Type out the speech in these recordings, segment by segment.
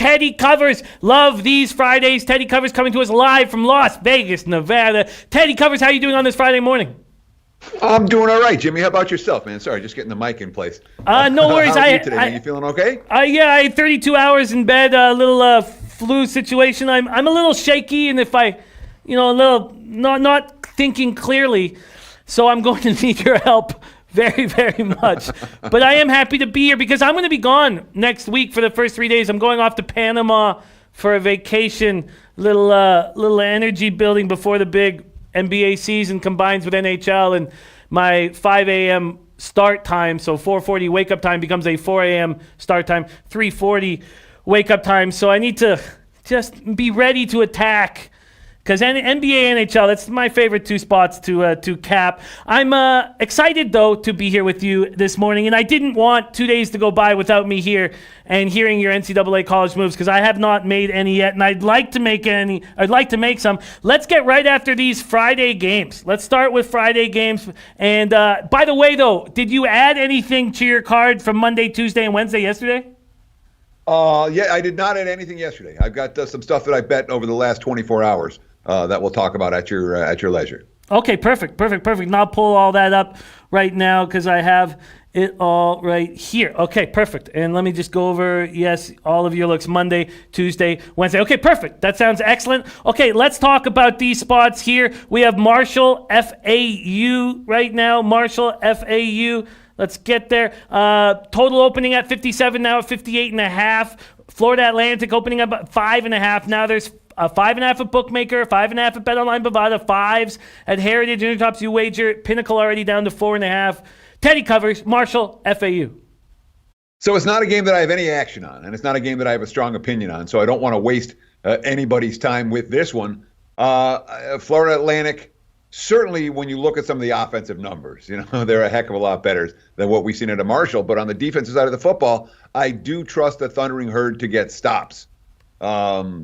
Teddy Covers. Love these Fridays. Teddy Covers coming to us live from Las Vegas, Nevada. Teddy Covers, how are you doing on this Friday morning? I'm doing all right, Jimmy. How about yourself, man? Sorry, just getting the mic in place. No worries. How are you today, man? You feeling okay? Yeah, I had 32 hours in bed. A little flu situation. I'm a little shaky, and if I, a little not thinking clearly, so I'm going to need your help very, very much. But I am happy to be here because I'm going to be gone next week for the first 3 days. I'm going off to Panama for a vacation, little energy building before the big NBA season combines with NHL, and my 5 a.m. start time, so 4:40 wake-up time becomes a 4 a.m. start time, 3:40 wake-up time. So I need to just be ready to attack because NBA, NHL, that's my favorite two spots to cap. I'm excited, though, to be here with you this morning, and I didn't want 2 days to go by without me here and hearing your NCAA college moves because I have not made any yet, and I'd like to make some. Let's get right after these Friday games. Let's start with Friday games. And by the way, though, did you add anything to your card from Monday, Tuesday, and Wednesday yesterday? Yeah, I did not add anything yesterday. I've got some stuff that I bet over the last 24 hours. That we'll talk about at your leisure. Okay, perfect. And I'll pull all that up right now because I have it all right here. Okay, perfect. And let me just go over, yes, all of your looks Monday, Tuesday, Wednesday. Okay, perfect. That sounds excellent. Okay, let's talk about these spots here. We have Marshall, FAU right now. Marshall, FAU. Let's get there. Total opening at 57, now at 58.5. Florida Atlantic opening up at 5.5. Now there's a 5.5 at Bookmaker, 5.5 at BetOnline Bovada, 5s at Heritage, Intertops, You Wager, Pinnacle already down to 4.5. Teddy Covers, Marshall, FAU. So it's not a game that I have any action on, and it's not a game that I have a strong opinion on, so I don't want to waste anybody's time with this one. Florida Atlantic, certainly when you look at some of the offensive numbers, they're a heck of a lot better than what we've seen at a Marshall, but on the defensive side of the football, I do trust the Thundering Herd to get stops.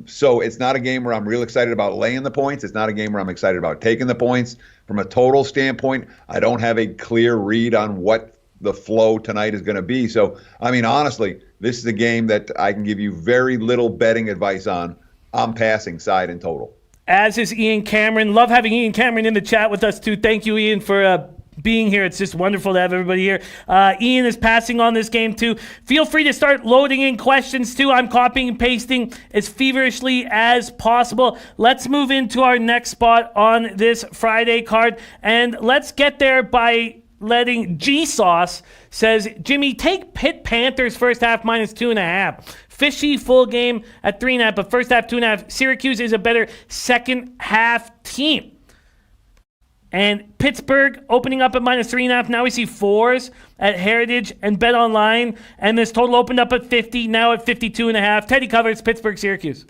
So it's not a game where I'm real excited about laying the points. It's not a game where I'm excited about taking the points. From a total standpoint, I don't have a clear read on what the flow tonight is going to be. So, honestly, this is a game that I can give you very little betting advice on. I'm passing side and total. As is Ian Cameron. Love having Ian Cameron in the chat with us, too. Thank you, Ian, for being here. It's just wonderful to have everybody here. Ian is passing on this game too. Feel free to start loading in questions too. I'm copying and pasting as feverishly as possible. Let's move into our next spot on this Friday card, and let's get there by letting G-Sauce says, Jimmy, take Pitt Panthers first half minus 2.5. Fishy full game at 3.5, but first half 2.5. Syracuse is a better second half team. And Pittsburgh opening up at minus 3.5. Now we see 4s at Heritage and BetOnline. And this total opened up at 50, now at 52.5. Teddy Covers, Pittsburgh, Syracuse.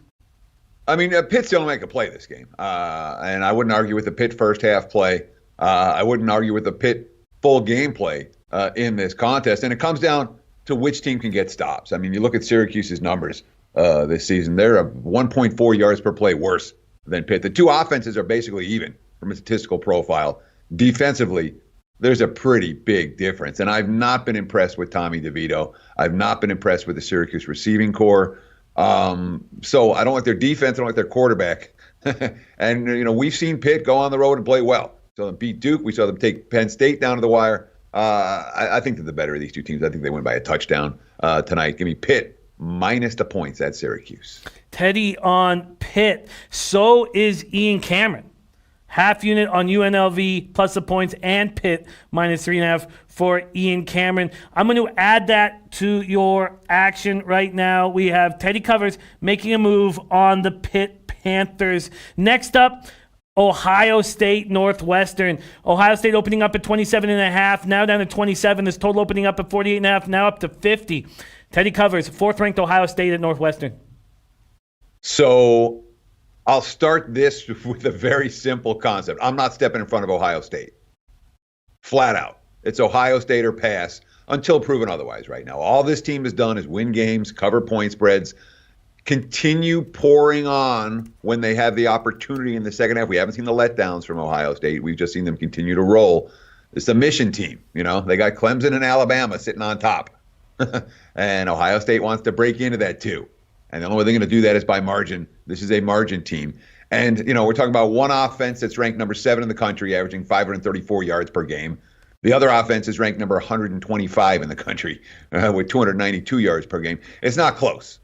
Pitt's don't make a play this game. And I wouldn't argue with the Pitt first half play. I wouldn't argue with the Pitt full game play in this contest. And it comes down to which team can get stops. You look at Syracuse's numbers this season. They're 1.4 yards per play worse than Pitt. The two offenses are basically even from a statistical profile. Defensively, there's a pretty big difference. And I've not been impressed with Tommy DeVito. I've not been impressed with the Syracuse receiving core. So I don't like their defense. I don't like their quarterback. And, we've seen Pitt go on the road and play well. We saw them beat Duke. We saw them take Penn State down to the wire. I think they're the better of these two teams. I think they win by a touchdown tonight. Give me Pitt minus the points at Syracuse. Teddy on Pitt. So is Ian Cameron. Half unit on UNLV plus the points and Pitt minus 3.5 for Ian Cameron. I'm going to add that to your action right now. We have Teddy Covers making a move on the Pitt Panthers. Next up, Ohio State, Northwestern. Ohio State opening up at 27.5, now down to 27. This total opening up at 48.5, now up to 50. Teddy Covers, 4th-ranked Ohio State at Northwestern. So I'll start this with a very simple concept. I'm not stepping in front of Ohio State. Flat out. It's Ohio State or pass until proven otherwise right now. All this team has done is win games, cover point spreads, continue pouring on when they have the opportunity in the second half. We haven't seen the letdowns from Ohio State. We've just seen them continue to roll. It's a mission team. They got Clemson and Alabama sitting on top. And Ohio State wants to break into that too. And the only way they're going to do that is by margin. This is a margin team. And, we're talking about one offense that's ranked number 7 in the country, averaging 534 yards per game. The other offense is ranked number 125 in the country with 292 yards per game. It's not close.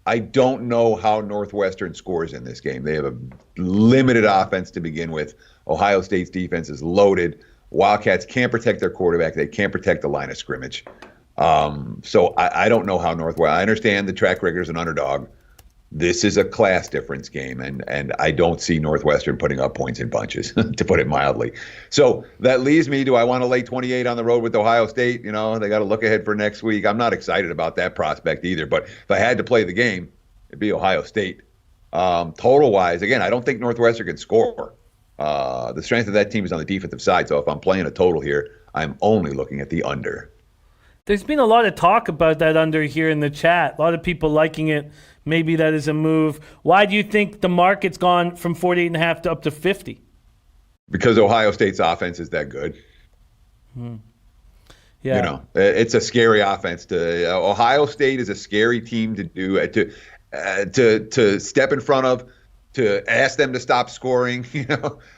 I don't know how Northwestern scores in this game. They have a limited offense to begin with. Ohio State's defense is loaded. Wildcats can't protect their quarterback. They can't protect the line of scrimmage. So I don't know how Northwestern. I understand the track record is an underdog. This is a class difference game, and I don't see Northwestern putting up points in bunches, to put it mildly. So that leaves me, do I want to lay 28 on the road with Ohio State? They got to look ahead for next week. I'm not excited about that prospect either, but if I had to play the game, it'd be Ohio State. Total-wise, again, I don't think Northwestern can score. The strength of that team is on the defensive side, so if I'm playing a total here, I'm only looking at the under. There's been a lot of talk about that under here in the chat. A lot of people liking it. Maybe that is a move. Why do you think the market's gone from 48.5 to up to 50? Because Ohio State's offense is that good. Yeah. It's a scary offense. Ohio State is a scary team to step in front of, to ask them to stop scoring.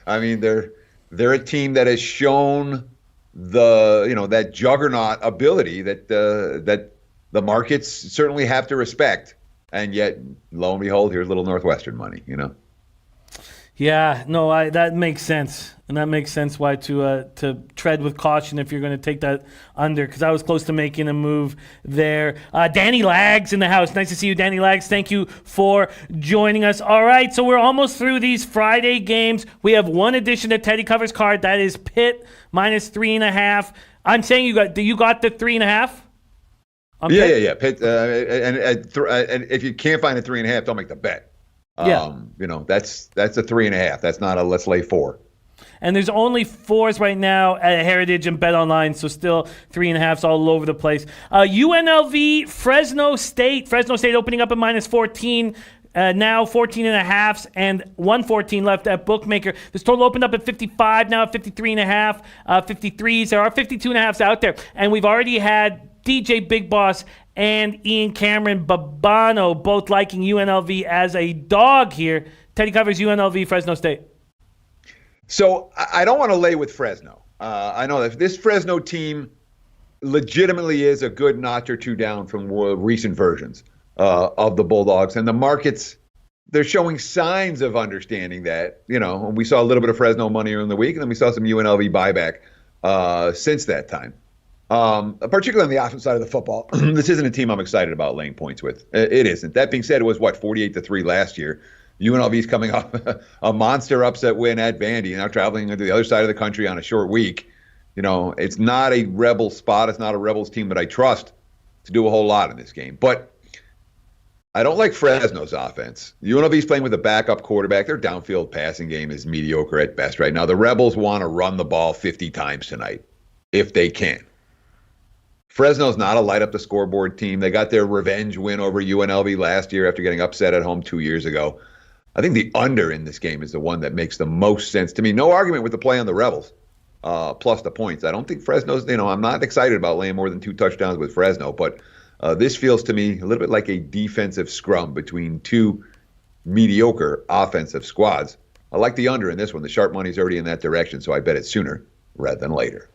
I mean, they're a team that has shown that juggernaut ability that the markets certainly have to respect. And yet, lo and behold, here's little Northwestern money, Yeah, no, that makes sense. And that makes sense why to tread with caution if you're going to take that under, because I was close to making a move there. Danny Lags in the house. Nice to see you, Danny Lags. Thank you for joining us. All right, so we're almost through these Friday games. We have one addition to Teddy Covers card. That is Pitt minus 3.5. I'm saying you got the 3.5? Yeah. Pitt, and if you can't find a 3.5, don't make the bet. That's a 3.5. That's not a let's lay 4. And there's only 4s right now at Heritage and Bet Online, so still 3.5s all over the place. UNLV, Fresno State. Fresno State opening up at minus 14. Now 14.5s and 114 left at Bookmaker. This total opened up at 55, now at 53.5, 53s. There are 52.5s out there. And we've already had DJ Big Boss and Ian Cameron Babano both liking UNLV as a dog here. Teddy Covers UNLV, Fresno State. So I don't want to lay with Fresno. I know that this Fresno team legitimately is a good notch or two down from recent versions of the Bulldogs. And the markets, they're showing signs of understanding that. We saw a little bit of Fresno money in the week, and then we saw some UNLV buyback since that time. Particularly on the offensive side of the football. This isn't a team I'm excited about laying points with. It isn't. That being said, it was 48-3 last year. UNLV's coming off a monster upset win at Vandy, now traveling to the other side of the country on a short week. It's not a Rebel spot. It's not a Rebels team that I trust to do a whole lot in this game. But I don't like Fresno's offense. UNLV's playing with a backup quarterback. Their downfield passing game is mediocre at best right now. The Rebels want to run the ball 50 times tonight, if they can. Fresno's not a light up the scoreboard team. They got their revenge win over UNLV last year after getting upset at home 2 years ago. I think the under in this game is the one that makes the most sense to me. No argument with the play on the Rebels, plus the points. I don't think Fresno's, I'm not excited about laying more than 2 touchdowns with Fresno, but this feels to me a little bit like a defensive scrum between 2 mediocre offensive squads. I like the under in this one. The sharp money's already in that direction, so I bet it sooner rather than later.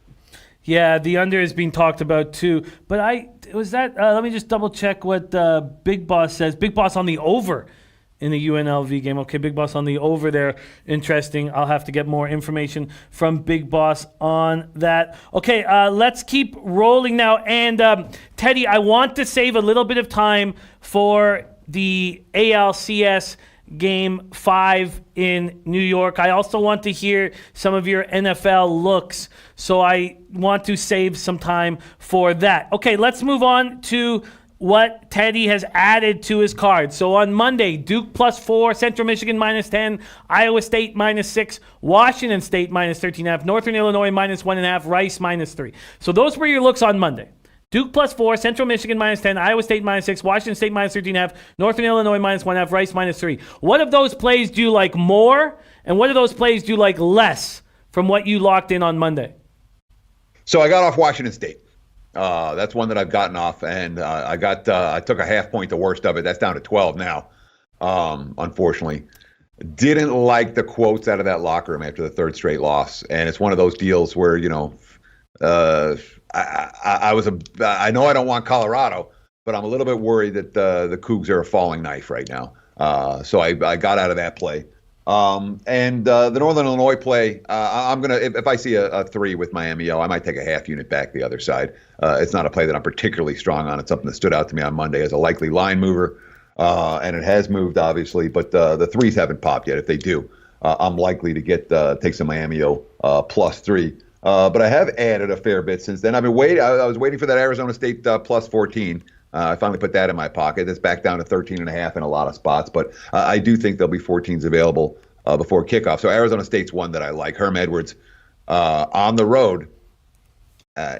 Yeah, the under is being talked about too. But let me just double check what Big Boss says. Big Boss on the over in the UNLV game. Okay, Big Boss on the over there. Interesting. I'll have to get more information from Big Boss on that. Okay, let's keep rolling now. And Teddy, I want to save a little bit of time for the ALCS Game 5 in New York. I also want to hear some of your NFL looks, so I want to save some time for that. Okay, let's move on to what Teddy has added to his card. So on Monday, Duke +4, Central Michigan -10, Iowa State -6, Washington State -13.5, Northern Illinois -1.5, Rice -3. So those were your looks on Monday. Duke +4, Central Michigan -10, Iowa State -6, Washington State -13.5, Northern Illinois -1.5, Rice -3. What of those plays do you like more, and what of those plays do you like less from what you locked in on Monday? So I got off Washington State. That's one that I've gotten off, and I took a half point, the worst of it. That's down to 12 now, unfortunately. Didn't like the quotes out of that locker room after the third straight loss, and it's one of those deals where I know I don't want Colorado, but I'm a little bit worried that the Cougs are a falling knife right now. So I got out of that play. And the Northern Illinois play, I'm gonna if I see a 3 with my MEO, I might take a half unit back the other side. It's not a play that I'm particularly strong on. It's something that stood out to me on Monday as a likely line mover. And it has moved, obviously, but the 3s haven't popped yet. If they do, I'm likely to take some Miami-O +3. But I have added a fair bit since then. I've been waiting. I was waiting for that Arizona State +14. I finally put that in my pocket. It's back down to 13.5 in a lot of spots, but I do think there'll be 14s available before kickoff. So Arizona State's one that I like. Herm Edwards on the road.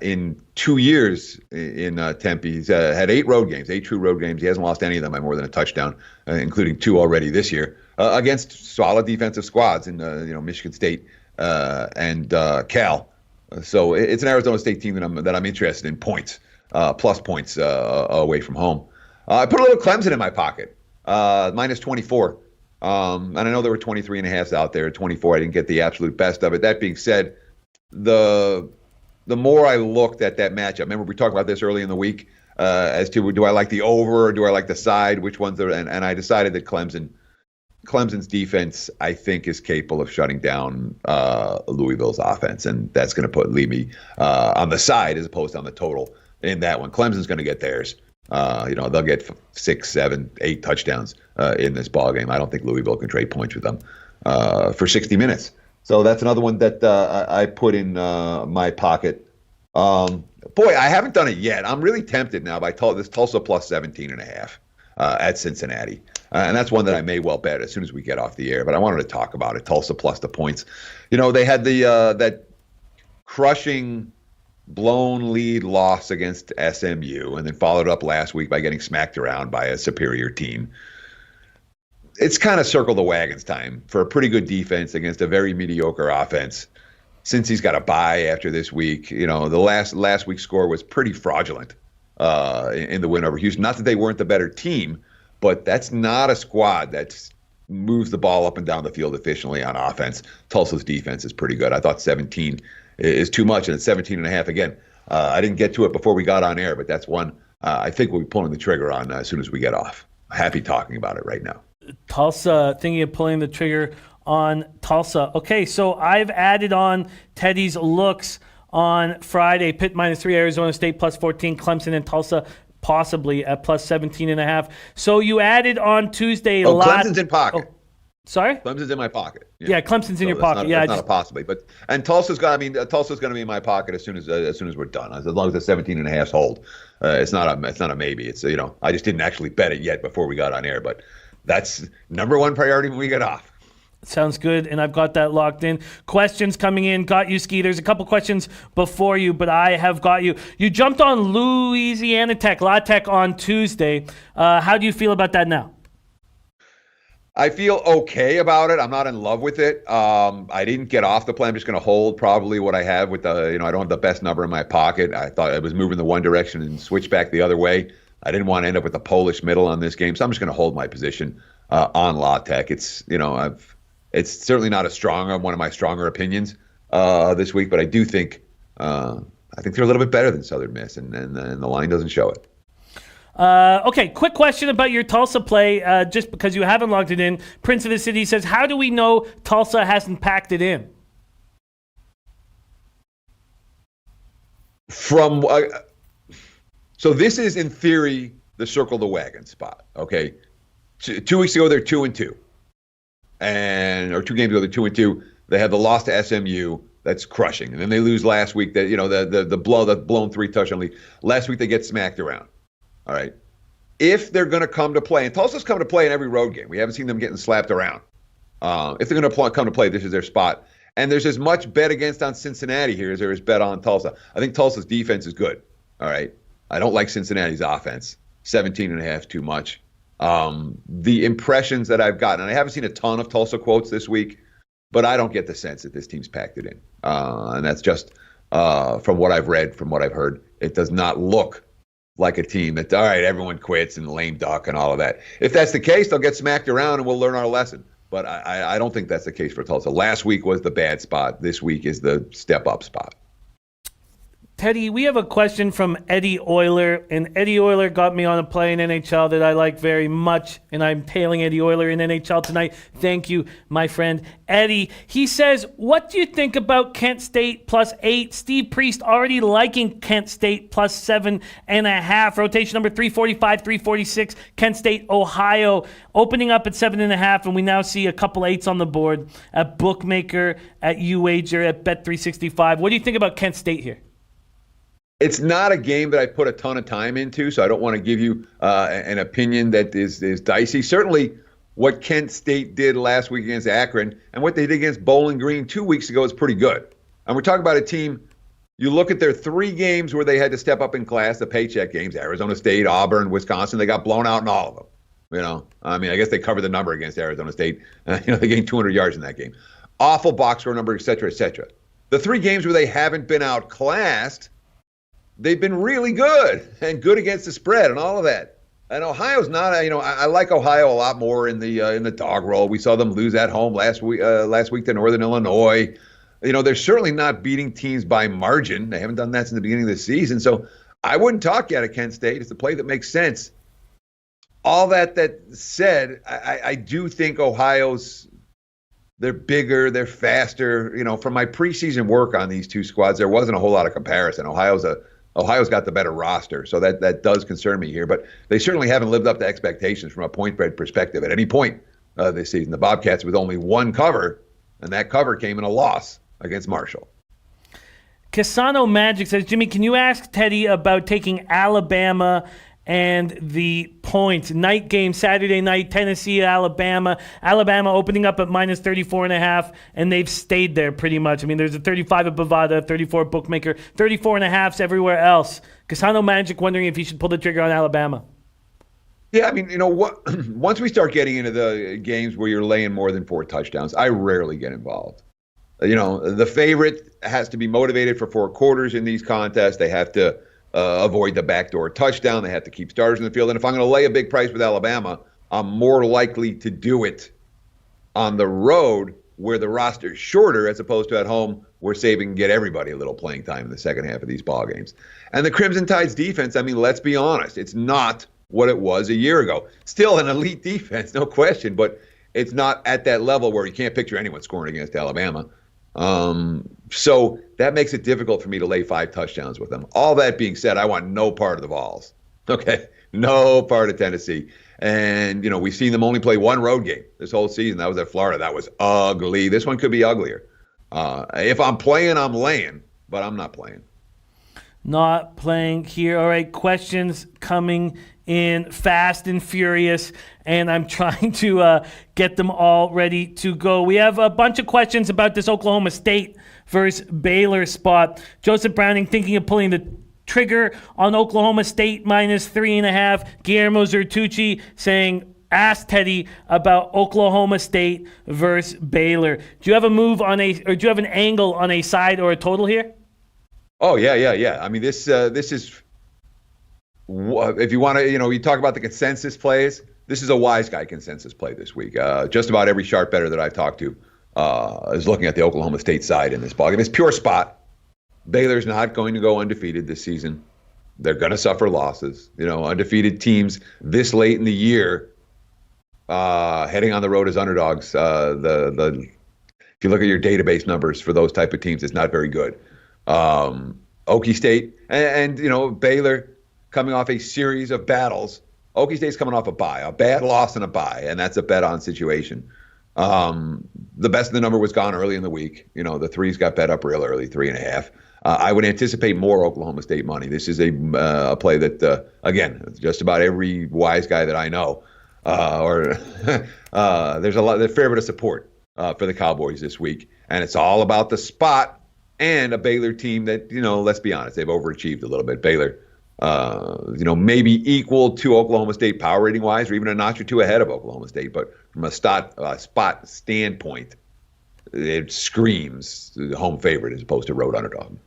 In 2 years in Tempe, he's had 8 true road games. He hasn't lost any of them by more than a touchdown, including 2 already this year, against solid defensive squads in Michigan State and Cal. So it's an Arizona State team that I'm interested in points, plus points away from home. I put a little Clemson in my pocket, -24. And I know there were 23.5s out there. 24, I didn't get the absolute best of it. That being said, the more I looked at that matchup, remember we talked about this early in the week as to do I like the over or do I like the side, which ones are, and I decided that Clemson's defense, I think, is capable of shutting down Louisville's offense, and that's going to leave me on the side as opposed to on the total in that one. Clemson's going to get theirs. They'll get 6, 7, 8 touchdowns in this ball game. I don't think Louisville can trade points with them for 60 minutes. So that's another one that I put in my pocket. Boy, I haven't done it yet. I'm really tempted now by this Tulsa +17.5 at Cincinnati. And that's one that I may well bet as soon as we get off the air. But I wanted to talk about it, Tulsa plus the points. They had that crushing blown lead loss against SMU and then followed up last week by getting smacked around by a superior team. It's kind of circle the wagons time for a pretty good defense against a very mediocre offense. Since he's got a bye after this week, the last week's score was pretty fraudulent in the win over Houston. Not that they weren't the better team, but that's not a squad that moves the ball up and down the field efficiently on offense. Tulsa's defense is pretty good. I thought 17 is too much, and it's 17.5 again. I didn't get to it before we got on air, but that's one I think we'll be pulling the trigger on as soon as we get off. Happy talking about it right now. Tulsa, thinking of pulling the trigger on Tulsa. Okay, so I've added on Teddy's looks on Friday. Pitt -3, Arizona State +14, Clemson and Tulsa possibly at +17.5. So you added on Tuesday. Clemson's in pocket. Oh, sorry? Clemson's in my pocket. Yeah, Clemson's in your pocket. That's not a possibly. And Tulsa's going to be in my pocket as soon as we're done. As long as the 17.5s hold. It's not a maybe. It's I just didn't actually bet it yet before we got on air, but that's number one priority when we get off. Sounds good, and I've got that locked in. Questions coming in. Got you, Ski. There's a couple questions before you, but I have got you. You jumped on Louisiana Tech, La Tech on Tuesday. How do you feel about that now? I feel okay about it. I'm not in love with it. I didn't get off the play. I'm just going to hold probably what I have with I don't have the best number in my pocket. I thought I was moving the one direction and switch back the other way. I didn't want to end up with a Polish middle on this game, so I'm just going to hold my position on La Tech. It's it's certainly not one of my stronger opinions this week, but I do think they're a little bit better than Southern Miss, and the line doesn't show it. Okay, quick question about your Tulsa play, just because you haven't logged it in. Prince of the City says, how do we know Tulsa hasn't packed it in? So this is, in theory, the circle the wagon spot, okay? 2 weeks ago, they're 2-2. Or 2 games ago, they're 2-2. They had the loss to SMU. That's crushing. And then they lose last week. The blown 3 touchdown lead. Last week, they get smacked around. All right. If they're going to come to play, and Tulsa's come to play in every road game. We haven't seen them getting slapped around. If they're going to come to play, this is their spot. And there's as much bet against on Cincinnati here as there is bet on Tulsa. I think Tulsa's defense is good. All right. I don't like Cincinnati's offense. 17.5 too much. The impressions that I've gotten, and I haven't seen a ton of Tulsa quotes this week, but I don't get the sense that this team's packed it in. And that's just From what I've read, from what I've heard, it does not look like a team that, all right, everyone quits and lame duck and all of that. If that's the case, they'll get smacked around and we'll learn our lesson. But I don't think that's the case for Tulsa. Last week was the bad spot. This week is the step-up spot. Teddy, we have a question from Eddie Euler, and Eddie Euler got me on a play in NHL that I like very much, and I'm tailing Eddie Euler in NHL tonight. Thank you, my friend Eddie. He says, what do you think about Kent State +8? Steve Priest already liking Kent State +7.5. Rotation number 345, 346. Kent State, Ohio, opening up at 7.5, and we now see a couple 8s on the board at Bookmaker, at UWager, at Bet365. What do you think about Kent State here? It's not a game that I put a ton of time into, so I don't want to give you an opinion that is dicey. Certainly, what Kent State did last week against Akron and what they did against Bowling Green 2 weeks ago is pretty good. And we're talking about a team, you look at their 3 games where they had to step up in class, the paycheck games, Arizona State, Auburn, Wisconsin, they got blown out in all of them. You know, I mean, I guess they covered the number against Arizona State. They gained 200 yards in that game. Awful box score number, et cetera, et cetera. The 3 games where they haven't been outclassed, they've been really good and good against the spread and all of that. And Ohio's not, I like Ohio a lot more in the dog roll. We saw them lose at home last week to Northern Illinois. They're certainly not beating teams by margin. They haven't done that since the beginning of the season. So I wouldn't talk yet at Kent State. It's a play that makes sense. All that said, I do think they're bigger, they're faster. From my preseason work on these 2 squads, there wasn't a whole lot of comparison. Ohio's got the better roster, so that does concern me here. But they certainly haven't lived up to expectations from a point spread perspective at any point this season. The Bobcats with only 1 cover, and that cover came in a loss against Marshall. Casano Magic says, Jimmy, can you ask Teddy about taking Alabama and the points? Night game, Saturday night, Tennessee, Alabama. Alabama opening up at -34.5, and they've stayed there pretty much. I mean, there's a 35 at Bovada, 34 at Bookmaker, 34.5s everywhere else. Casano Magic wondering if he should pull the trigger on Alabama. Yeah, I mean, once we start getting into the games where you're laying more than 4 touchdowns, I rarely get involved. The favorite has to be motivated for 4 quarters in these contests. They have to avoid the backdoor touchdown. They have to keep starters in the field. And if I'm going to lay a big price with Alabama, I'm more likely to do it on the road where the roster is shorter as opposed to at home where Saban can get everybody a little playing time in the second half of these ball games. And the Crimson Tide's defense, I mean, let's be honest, it's not what it was a year ago. Still an elite defense, no question, but it's not at that level where you can't picture anyone scoring against Alabama. So that makes it difficult for me to lay 5 touchdowns with them. All that being said, I want no part of the Vols. Okay, no part of Tennessee. And, we've seen them only play 1 road game this whole season. That was at Florida. That was ugly. This one could be uglier. If I'm playing, I'm laying, but I'm not playing. Not playing here. All right, questions coming in fast and furious, and I'm trying to get them all ready to go. We have a bunch of questions about this Oklahoma State versus Baylor spot. Joseph Browning thinking of pulling the trigger on Oklahoma State -3.5. Guillermo Zertucci saying, ask Teddy about Oklahoma State versus Baylor. Do you have a move do you have an angle on a side or a total here? Oh, yeah. I mean, this is, if you want to, you talk about the consensus plays, this is a wise guy consensus play this week. Just about every sharp bettor that I've talked to is looking at the Oklahoma State side in this ballgame. It's pure spot. Baylor's not going to go undefeated this season. They're going to suffer losses. Undefeated teams this late in the year heading on the road as underdogs. If you look at your database numbers for those type of teams, it's not very good. Okie State and Baylor coming off a series of battles. Okie State's coming off a bad loss and a bye, and that's a bet-on situation. The best of the number was gone early in the week. The 3s got bet up real early, 3.5. I would anticipate more Oklahoma State money. This is a play that, again, just about every wise guy that I know, there's a fair bit of support for the Cowboys this week, and it's all about the spot and a Baylor team that, let's be honest, they've overachieved a little bit. Baylor, maybe equal to Oklahoma State power rating wise, or even a notch or 2 ahead of Oklahoma State. But from a spot standpoint, it screams the home favorite as opposed to road underdog.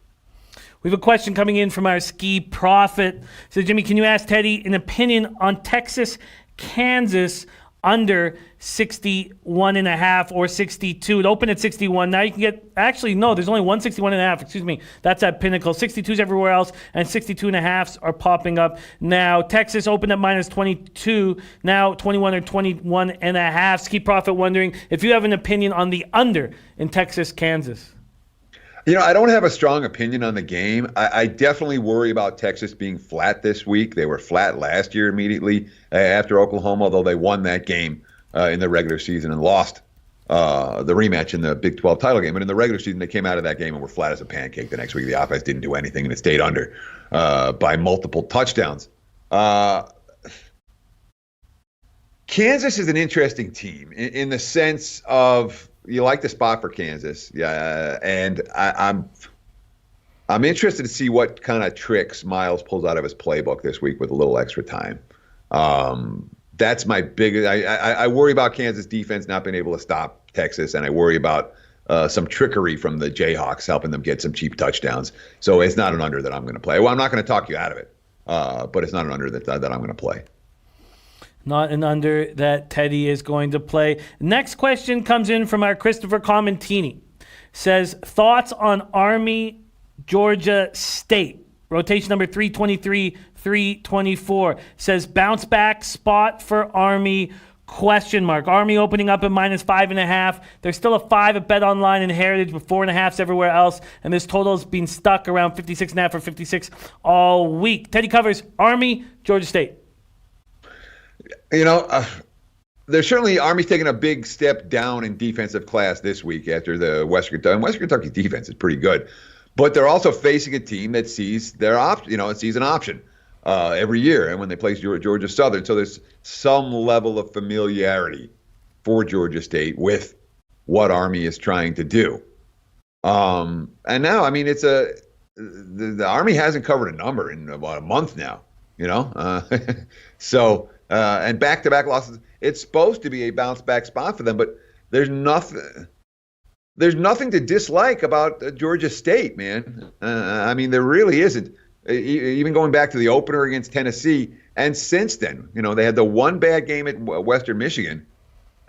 We have a question coming in from our ski prophet. So, Jimmy, can you ask Teddy an opinion on Texas, Kansas under 61.5 or 62? It opened at 61. Now you can get, actually, no, there's only 161.5. Excuse me. That's at Pinnacle. 62s everywhere else, and 62.5s are popping up now. Texas opened at minus 22. Now 21 or 21.5. Ski prophet wondering if you have an opinion on the under in Texas, Kansas. I don't have a strong opinion on the game. I definitely worry about Texas being flat this week. They were flat last year immediately after Oklahoma, although they won that game in the regular season and lost the rematch in the Big 12 title game. But in the regular season, they came out of that game and were flat as a pancake the next week. The offense didn't do anything, and it stayed under by multiple touchdowns. Kansas is an interesting team in the sense of, you like the spot for Kansas, yeah, and I'm interested to see what kind of tricks Miles pulls out of his playbook this week with a little extra time. That's my biggest. I worry about Kansas defense not being able to stop Texas, and I worry about some trickery from the Jayhawks helping them get some cheap touchdowns. So it's not an under that I'm going to play. Well, I'm not going to talk you out of it, but it's not an under that I'm going to play. Not an under that Teddy is going to play. Next question comes in from our Christopher Commentini. Says, thoughts on Army, Georgia State. Rotation number 323, 324. Says, bounce back spot for Army, ? Army opening up at minus 5.5. There's still a 5 at Bet Online and Heritage, but 4.5s everywhere else. And this total's been stuck around 56.5 or 56 all week. Teddy covers Army, Georgia State. There's certainly Army's taking a big step down in defensive class this week after the Western Kentucky. And Western Kentucky's defense is pretty good, but they're also facing a team that sees their it sees an option every year, and when they play Georgia Southern, so there's some level of familiarity for Georgia State with what Army is trying to do. And now, the Army hasn't covered a number in about a month now. So. And back-to-back losses. It's supposed to be a bounce-back spot for them, but there's nothing to dislike about Georgia State, man. There really isn't. Even going back to the opener against Tennessee, and since then, they had the one bad game at Western Michigan.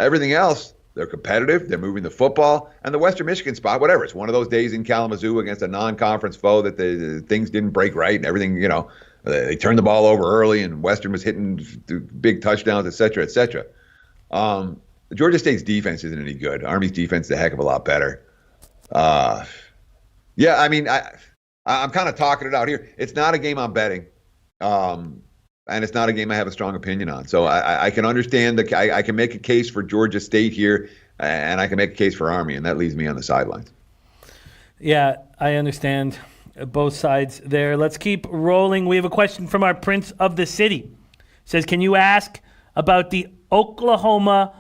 Everything else, they're competitive. They're moving the football, and the Western Michigan spot, whatever. It's one of those days in Kalamazoo against a non-conference foe that the things didn't break right, and everything, They turned the ball over early, and Western was hitting big touchdowns, et cetera, et cetera. Georgia State's defense isn't any good. Army's defense is a heck of a lot better. I'm kind of talking it out here. It's not a game I'm betting, and it's not a game I have a strong opinion on. So I can understand I can make a case for Georgia State here, and I can make a case for Army, and that leaves me on the sidelines. Yeah, I understand both sides there. Let's keep rolling. We have a question from our Prince of the City. It says, can you ask about the Oklahoma,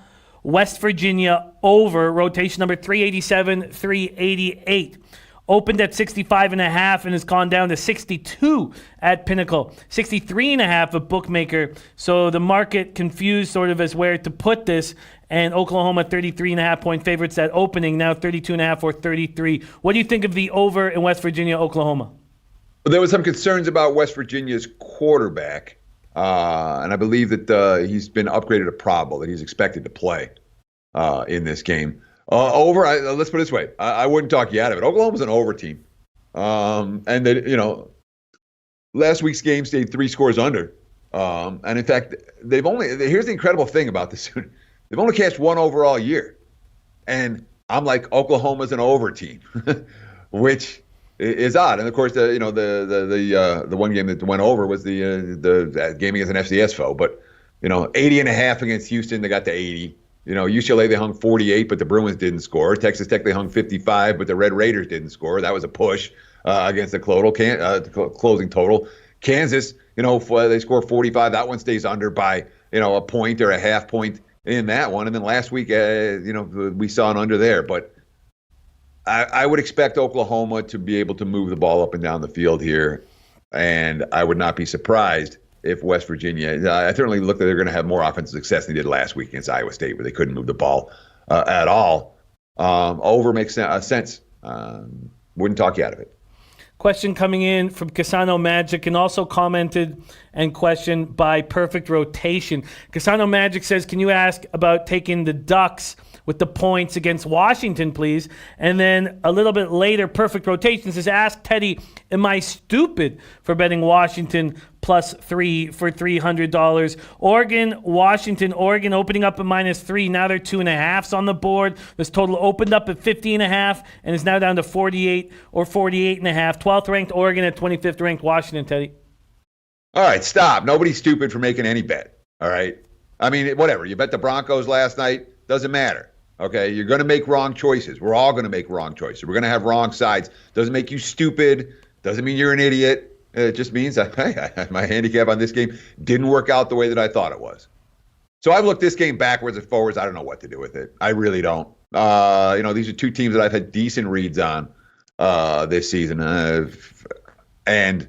West Virginia over, rotation number 387, 388. Opened at 65.5 and has gone down to 62 at Pinnacle. 63.5 at Bookmaker. So the market confused sort of as where to put this. And Oklahoma 33.5 point favorites at opening, now 32.5 or 33. What do you think of the over in West Virginia, Oklahoma? There was some concerns about West Virginia's quarterback, and I believe that he's been upgraded to probable, that he's expected to play in this game. Let's put it this way. I wouldn't talk you out of it. Oklahoma's an over team. And they, last week's game stayed 3 scores under. And in fact, here's the incredible thing about this. They've only cashed 1 over all year. And I'm like, Oklahoma's an over team, which is odd. And of course, the one game that went over was the game against an FCS foe. But, 80.5 against Houston, they got to 80. UCLA, they hung 48, but the Bruins didn't score. Texas Tech, they hung 55, but the Red Raiders didn't score. That was a push against the closing total. Kansas, they score 45. That one stays under by, a point or a half point in that one. And then last week, we saw an under there. But I would expect Oklahoma to be able to move the ball up and down the field here. And I would not be surprised if West Virginia, I certainly look that they're going to have more offensive success than they did last week against Iowa State, where they couldn't move the ball at all. Over makes sense. Wouldn't talk you out of it. Question coming in from Casano Magic and also commented and questioned by Perfect Rotation. Casano Magic says, can you ask about taking the Ducks with the points against Washington, please? And then a little bit later, Perfect Rotation says, ask Teddy, am I stupid for betting Washington +3 for $300? Oregon opening up at -3. Now they're 2.5s on the board. This total opened up at 50.5 and is now down to 48 or 48.5. 12th ranked Oregon at 25th ranked Washington, Teddy. All right, stop. Nobody's stupid for making any bet. All right. I mean, whatever. You bet the Broncos last night. Doesn't matter. Okay, you're going to make wrong choices. We're all going to make wrong choices. We're going to have wrong sides. Doesn't make you stupid. Doesn't mean you're an idiot. It just means that hey, my handicap on this game didn't work out the way that I thought it was. So I've looked this game backwards and forwards. I don't know what to do with it. I really don't. These are two teams that I've had decent reads on this season. And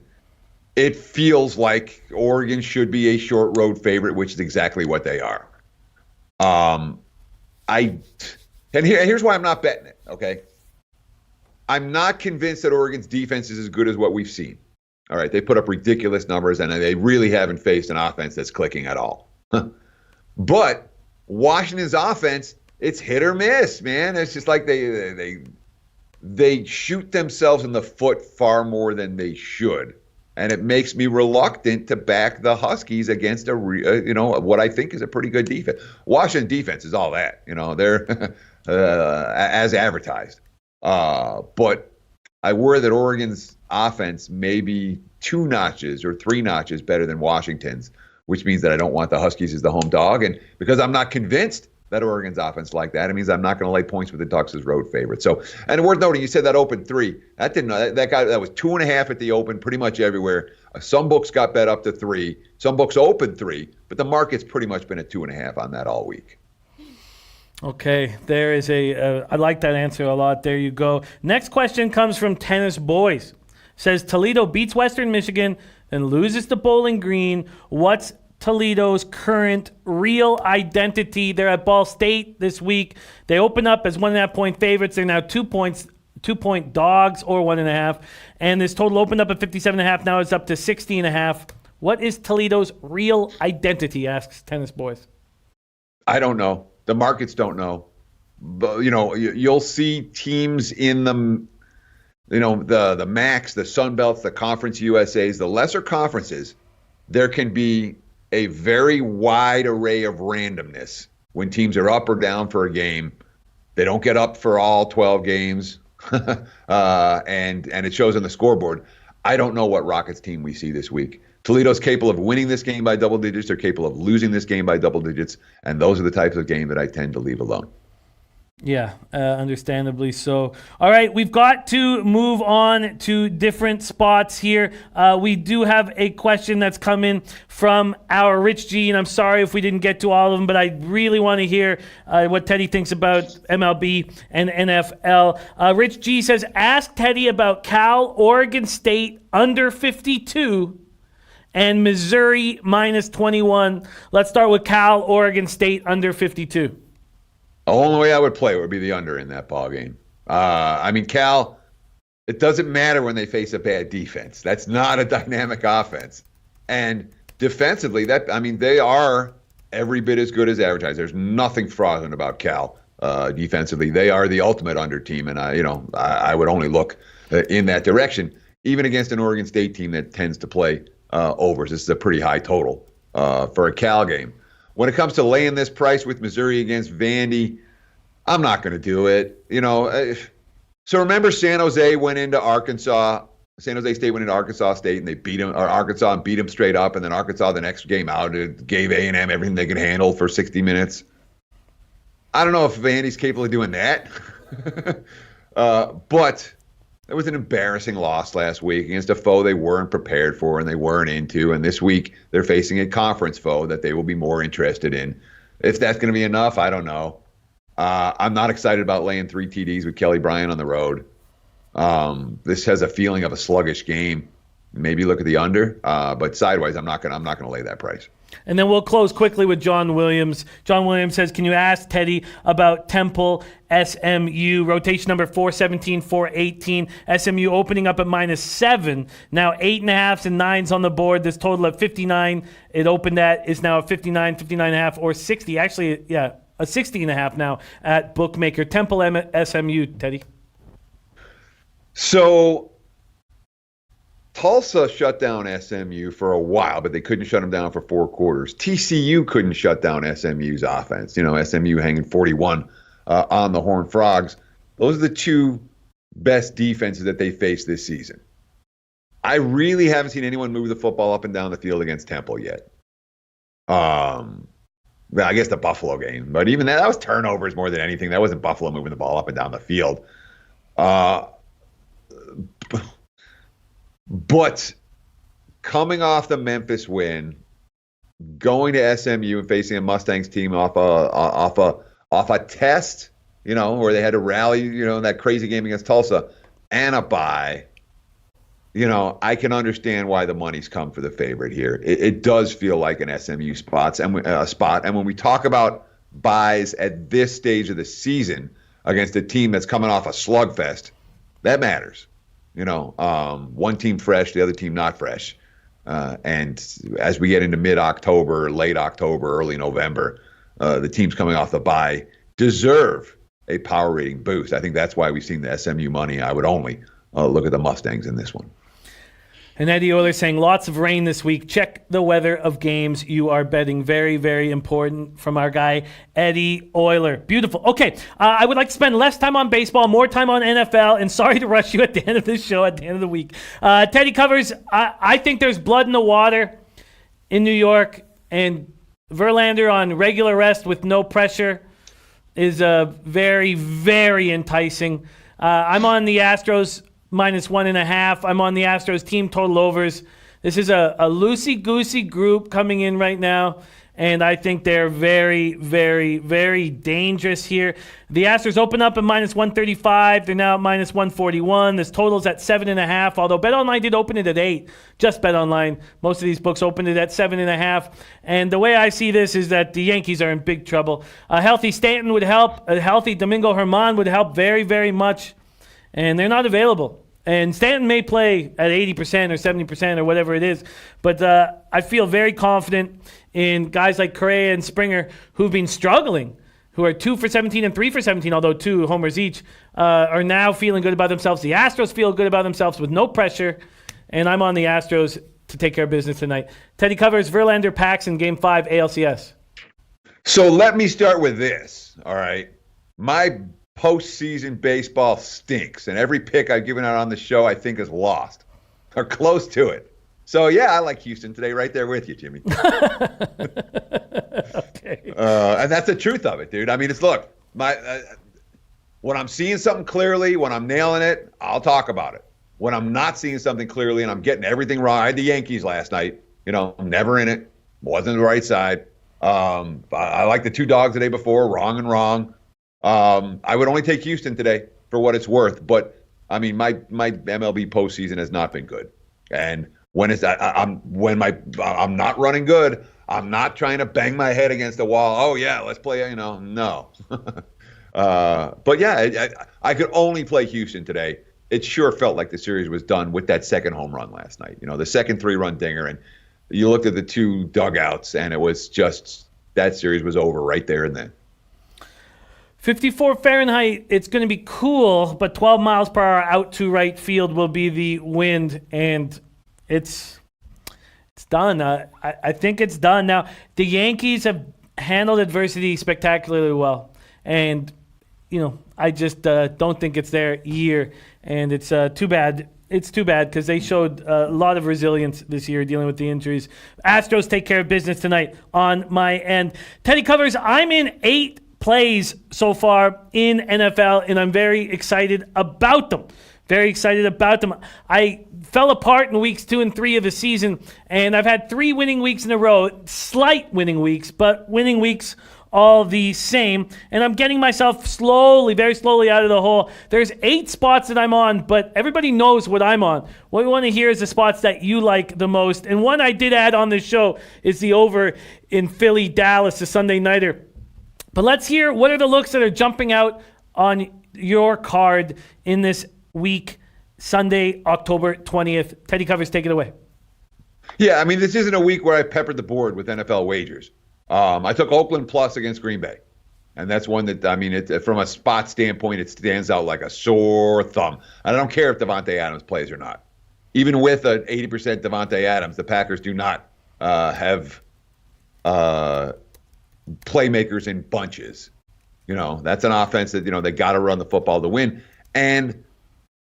it feels like Oregon should be a short road favorite, which is exactly what they are. Here's why I'm not betting it, okay? I'm not convinced that Oregon's defense is as good as what we've seen. All right, they put up ridiculous numbers, and they really haven't faced an offense that's clicking at all. But Washington's offense, it's hit or miss, man. It's just like they shoot themselves in the foot far more than they should. And it makes me reluctant to back the Huskies against what I think is a pretty good defense. Washington defense is all that, they're as advertised. But I worry that Oregon's offense may be 2 notches or 3 notches better than Washington's, which means that I don't want the Huskies as the home dog. And because I'm not convinced that Oregon's offense like that, it means I'm not going to lay points with the Ducks as road favorite. So, and worth noting, you said that opened 3. That was 2.5 at the open, pretty much everywhere. Some books got bet up to 3. Some books opened 3, but the market's pretty much been at 2.5 on that all week. Okay, there is I like that answer a lot. There you go. Next question comes from Tennis Boys. Says Toledo beats Western Michigan and loses to Bowling Green. What's Toledo's current real identity? They're at Ball State this week. They open up as 1.5 point favorites. They're now 2-point dogs or 1.5. And this total opened up at 57.5. Now it's up to 60.5. What is Toledo's real identity? Asks Tennis Boys. I don't know. The markets don't know. But, you'll see teams in the MACs, the Sun Belts, the Conference USAs, the lesser conferences. There can be a very wide array of randomness when teams are up or down for a game. They don't get up for all 12 games, and it shows on the scoreboard. I don't know what Rockets team we see this week. Toledo's capable of winning this game by double digits. They're capable of losing this game by double digits, and those are the types of game that I tend to leave alone. Yeah, understandably so. All right, we've got to move on to different spots here. We do have a question that's come in from our Rich G, and I'm sorry if we didn't get to all of them, but I really want to hear what Teddy thinks about MLB and NFL. Rich G says, ask Teddy about Cal, Oregon State under 52 and Missouri -21. Let's start with Cal, Oregon State under 52. The only way I would play would be the under in that ball game. Cal, it doesn't matter when they face a bad defense. That's not a dynamic offense. And defensively, they are every bit as good as advertised. There's nothing fraudulent about Cal defensively. They are the ultimate under team, and I would only look in that direction, even against an Oregon State team that tends to play overs. This is a pretty high total for a Cal game. When it comes to laying this price with Missouri against Vandy, I'm not going to do it. So remember San Jose went into Arkansas. San Jose State went into Arkansas State, and they beat them, or Arkansas, and beat them straight up. And then Arkansas, the next game out, gave A&M everything they could handle for 60 minutes. I don't know if Vandy's capable of doing that. But it was an embarrassing loss last week against a foe they weren't prepared for and they weren't into. And this week they're facing a conference foe that they will be more interested in. If that's going to be enough, I don't know. I'm not excited about laying 3 TDs with Kelly Bryant on the road. This has a feeling of a sluggish game. Maybe look at the under, but sideways, I'm not going to lay that price. And then we'll close quickly with John Williams. John Williams says, can you ask Teddy about Temple SMU? Rotation number 417, 418. SMU opening up at -7. Now 8.5s and 9s on the board. This total of 59 it opened at is now 59, 59.5, or 60. Actually, yeah, a 60.5 now at Bookmaker. Temple SMU, Teddy. So Tulsa shut down SMU for a while, but they couldn't shut them down for 4 quarters. TCU couldn't shut down SMU's offense. SMU hanging 41 on the Horned Frogs. Those are the 2 best defenses that they faced this season. I really haven't seen anyone move the football up and down the field against Temple yet. I guess the Buffalo game, but even that was turnovers more than anything. That wasn't Buffalo moving the ball up and down the field. But coming off the Memphis win, going to SMU and facing a Mustangs team off a test, where they had to rally, in that crazy game against Tulsa, and a bye, I can understand why the money's come for the favorite here. It does feel like an SMU spot, and when we talk about buys at this stage of the season against a team that's coming off a slugfest, that matters. One team fresh, the other team not fresh. And as we get into mid-October, late October, early November, the teams coming off the bye deserve a power rating boost. I think that's why we've seen the SMU money. I would only look at the Mustangs in this one. And Eddie Euler saying, lots of rain this week. Check the weather of games you are betting. Very, very important from our guy, Eddie Euler. Beautiful. Okay, I would like to spend less time on baseball, more time on NFL, and sorry to rush you at the end of this show, at the end of the week. Teddy covers, I think there's blood in the water in New York, and Verlander on regular rest with no pressure is very, very enticing. I'm on the Astros -1.5. I'm on the Astros team total overs. This is a loosey-goosey group coming in right now, and I think they're very, very, very dangerous here. The Astros open up at -135. They're now at -141. This total's at 7.5, although BetOnline did open it at 8. Just BetOnline. Most of these books opened it at 7.5. And the way I see this is that the Yankees are in big trouble. A healthy Stanton would help. A healthy Domingo Germán would help very, very much. And they're not available. And Stanton may play at 80% or 70% or whatever it is. But I feel very confident in guys like Correa and Springer who've been struggling, who are 2 for 17 and 3 for 17, although 2 homers each, are now feeling good about themselves. The Astros feel good about themselves with no pressure. And I'm on the Astros to take care of business tonight. Teddy covers Verlander Pax in Game 5 ALCS. So let me start with this, all right? My postseason baseball stinks, and every pick I've given out on the show I think is lost or close to it. So yeah, I like Houston today, right there with you, Jimmy. Okay. And that's the truth of it, dude. I mean, look, when I'm seeing something clearly, when I'm nailing it, I'll talk about it. When I'm not seeing something clearly and I'm getting everything wrong, I had the Yankees last night. I'm never in it. Wasn't the right side. I like the 2 dogs the day before, wrong and wrong. I would only take Houston today for what it's worth, but I mean, my MLB postseason has not been good. And when I'm not running good, I'm not trying to bang my head against the wall. Oh yeah, let's play. No. But yeah, I could only play Houston today. It sure felt like the series was done with that second home run last night. The second 3-run dinger, and you looked at the 2 dugouts, and it was just that series was over right there and then. 54 Fahrenheit, it's going to be cool, but 12 miles per hour out to right field will be the wind, and it's done. I think it's done. Now, the Yankees have handled adversity spectacularly well, and, I just don't think it's their year, and it's too bad. It's too bad because they showed a lot of resilience this year dealing with the injuries. Astros take care of business tonight on my end. Teddy covers, I'm in 8 plays so far in NFL, and I'm very excited about them. Very excited about them. I fell apart in weeks 2 and 3 of the season, and I've had 3 winning weeks in a row. Slight winning weeks, but winning weeks all the same. And I'm getting myself slowly, very slowly out of the hole. There's 8 spots that I'm on, but everybody knows what I'm on. What we want to hear is the spots that you like the most. And one I did add on this show is the over in Philly, Dallas, the Sunday nighter. But let's hear what are the looks that are jumping out on your card in this week, Sunday, October 20th. Teddy Covers, take it away. Yeah, I mean, this isn't a week where I peppered the board with NFL wagers. I took Oakland plus against Green Bay. And that's one that, I mean, from a spot standpoint, it stands out like a sore thumb. I don't care if Devontae Adams plays or not. Even with an 80% Devontae Adams, the Packers do not have playmakers in bunches. You know, that's an offense that, they got to run the football to win. And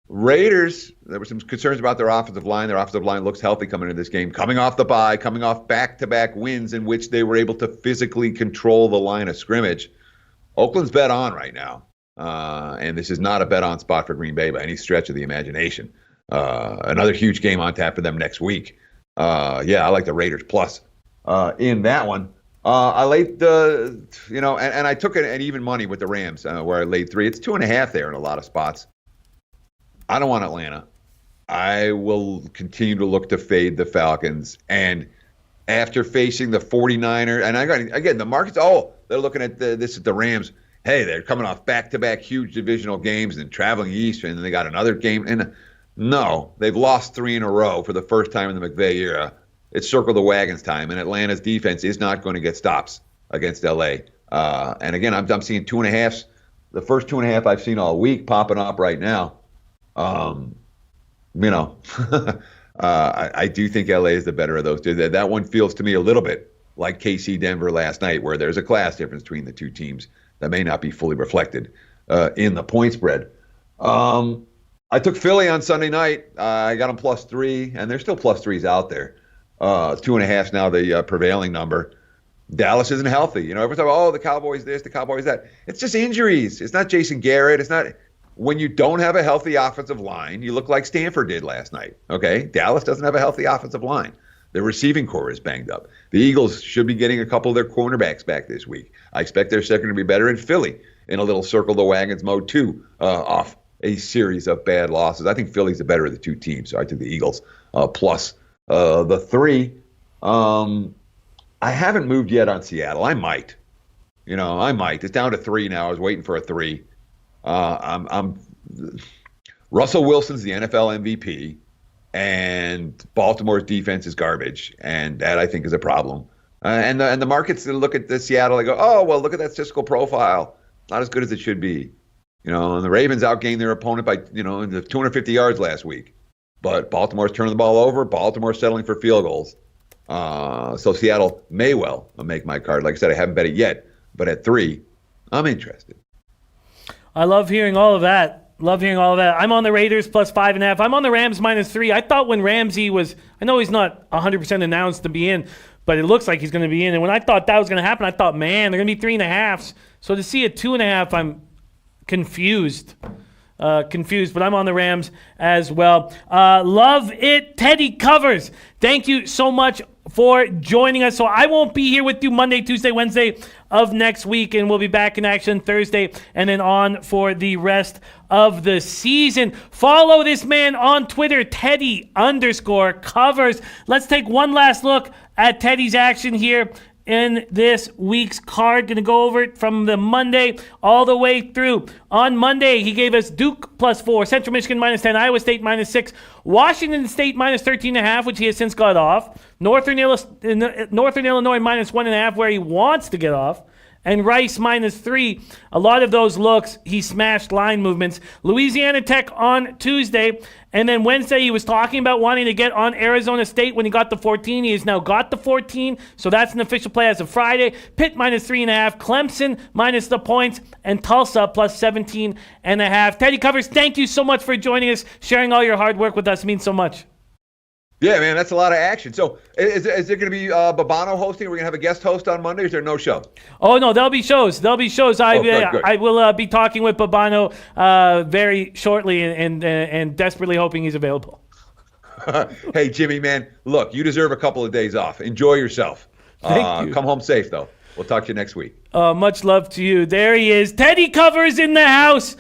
Raiders, there were some concerns about their offensive line. Their offensive line looks healthy coming into this game, coming off the bye, coming off back-to-back wins in which they were able to physically control the line of scrimmage. Oakland's bet on right now, and this is not a bet on spot for Green Bay by any stretch of the imagination. Another huge game on tap for them next week. I like the Raiders plus in that one. I laid and I took an even money with the Rams where I laid 3. It's 2.5 there in a lot of spots. I don't want Atlanta. I will continue to look to fade the Falcons. And after facing the 49ers, and again, the markets, they're looking at the Rams. Hey, they're coming off back-to-back huge divisional games and traveling east, and then they got another game. And no, they've lost 3 in a row for the first time in the McVay era. It's circle the wagons time, and Atlanta's defense is not going to get stops against L.A. And again, I'm seeing 2.5s. The first 2.5 I've seen all week popping up right now. I do think LA is the better of those two. That one feels to me a little bit like KC Denver last night, where there's a class difference between the two teams that may not be fully reflected in the point spread. I took Philly on Sunday night. I got them +3, and there's still +3s out there. 2.5 now the prevailing number. Dallas isn't healthy. Every time, the Cowboys this, the Cowboys that. It's just injuries. It's not Jason Garrett. It's not. When you don't have a healthy offensive line, you look like Stanford did last night, okay? Dallas doesn't have a healthy offensive line. The receiving core is banged up. The Eagles should be getting a couple of their cornerbacks back this week. I expect their second to be better in Philly in a little circle the wagons mode too, off a series of bad losses. I think Philly's the better of the two teams, so I took the Eagles plus the 3. I haven't moved yet on Seattle. I might. I might. It's down to 3 now. I was waiting for a 3. Russell Wilson's the NFL MVP, and Baltimore's defense is garbage, and that I think is a problem. And the markets that look at the Seattle, they go, look at that statistical profile, not as good as it should be. And the Ravens outgained their opponent by in the 250 yards last week, but Baltimore's turning the ball over. Baltimore's settling for field goals. So Seattle may well make my card. Like I said, I haven't bet it yet, but at 3, I'm interested. I love hearing all of that. I'm on the Raiders +5.5. I'm on the Rams -3. I thought when Ramsey I know he's not 100% announced to be in, but it looks like he's going to be in. And when I thought that was going to happen, I thought, man, they're going to be 3.5s. So to see a 2.5, I'm confused. But I'm on the Rams as well. Love it. Teddy Covers, thank you so much for joining us. So I won't be here with you Monday, Tuesday, Wednesday of next week, and we'll be back in action Thursday and then on for the rest of the season. Follow this man on Twitter, Teddy_Covers. Let's take one last look at Teddy's action here in this week's card. Going to go over it from the Monday all the way through. On Monday, he gave us Duke +4, Central Michigan -10, Iowa State -6, Washington State -13.5, which he has since got off, Northern Illinois -1.5, where he wants to get off, and Rice -3. A lot of those looks, he smashed line movements. Louisiana Tech on Tuesday, and then Wednesday he was talking about wanting to get on Arizona State when he got the 14. He has now got the 14, so that's an official play as of Friday. Pitt -3.5, Clemson minus the points, and Tulsa +17.5. Teddy Covers, thank you so much for joining us, sharing all your hard work with us. It means so much. Yeah, man, that's a lot of action. So is there going to be Babano hosting? Are we going to have a guest host on Monday, or is there no show? Oh, no, there'll be shows. Good. I will be talking with Babano very shortly and desperately hoping he's available. Hey, Jimmy, man, look, you deserve a couple of days off. Enjoy yourself. Thank you. Come home safe, though. We'll talk to you next week. Much love to you. There he is. Teddy Covers in the house.